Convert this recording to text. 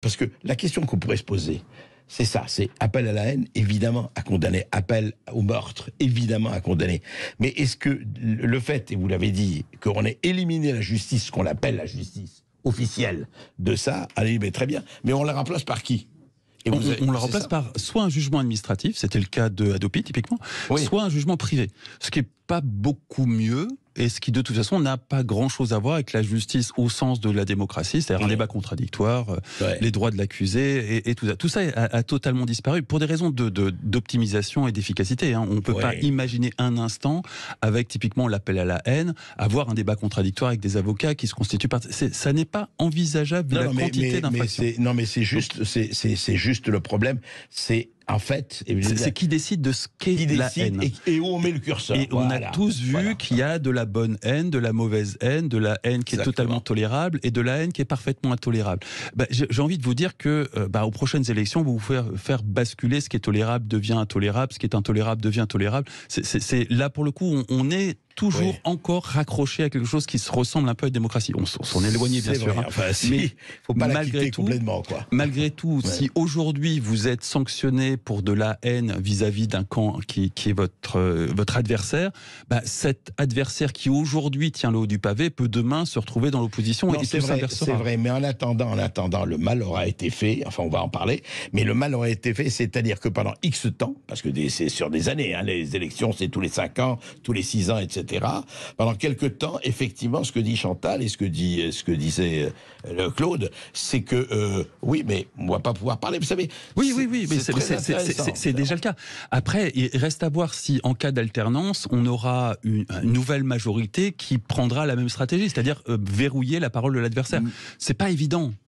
Parce que la question qu'on pourrait se poser, c'est ça, c'est appel à la haine, évidemment à condamner, appel au meurtre, évidemment à condamner. Mais est-ce que le fait, et vous l'avez dit, qu'on ait éliminé la justice, ce qu'on appelle la justice officielle de ça, allez, mais très bien, mais on la remplace par qui? Et on le remplace par soit un jugement administratif, c'était le cas de Hadopi typiquement, oui, soit un jugement privé. Ce qui n'est pas beaucoup mieux, et ce qui de toute façon n'a pas grand-chose à voir avec la justice au sens de la démocratie, c'est-à-dire un débat contradictoire, les droits de l'accusé et tout ça. Tout ça a totalement disparu pour des raisons d'optimisation et d'efficacité. On ne peut pas imaginer un instant, avec typiquement l'appel à la haine, avoir un débat contradictoire avec des avocats qui se constituent par... Ça n'est pas envisageable vu la quantité d'infractions. Non, mais c'est juste, c'est juste le problème, c'est... En fait, c'est qui décide de ce qu'est la haine. Et où on met le curseur. Et on a tous vu qu'il y a de la bonne haine, de la mauvaise haine, de la haine qui est totalement tolérable et de la haine qui est parfaitement intolérable. J'ai envie de vous dire que aux prochaines élections, vous faire basculer ce qui est tolérable devient intolérable, ce qui est intolérable devient tolérable. C'est là pour le coup, on est toujours encore raccroché à quelque chose qui se ressemble un peu à la démocratie. On s'en éloignait bien sûr. Enfin, mais faut pas la quitter complètement, quoi. Malgré tout, si aujourd'hui vous êtes sanctionné pour de la haine vis-à-vis d'un camp qui est votre adversaire, cet adversaire qui aujourd'hui tient le haut du pavé peut demain se retrouver dans l'opposition et tout s'inversera. C'est vrai, mais en attendant, le mal aura été fait, enfin on va en parler, mais le mal aura été fait, c'est-à-dire que pendant X temps, parce que c'est sur des années, les élections c'est tous les 5 ans, tous les 6 ans, etc. Pendant quelques temps, effectivement, ce que dit Chantal et ce que disait Claude, c'est que oui, mais on va pas pouvoir parler. Vous savez. Oui, mais c'est déjà le cas. Après, il reste à voir si, en cas d'alternance, on aura une nouvelle majorité qui prendra la même stratégie, c'est-à-dire verrouiller la parole de l'adversaire. C'est pas évident.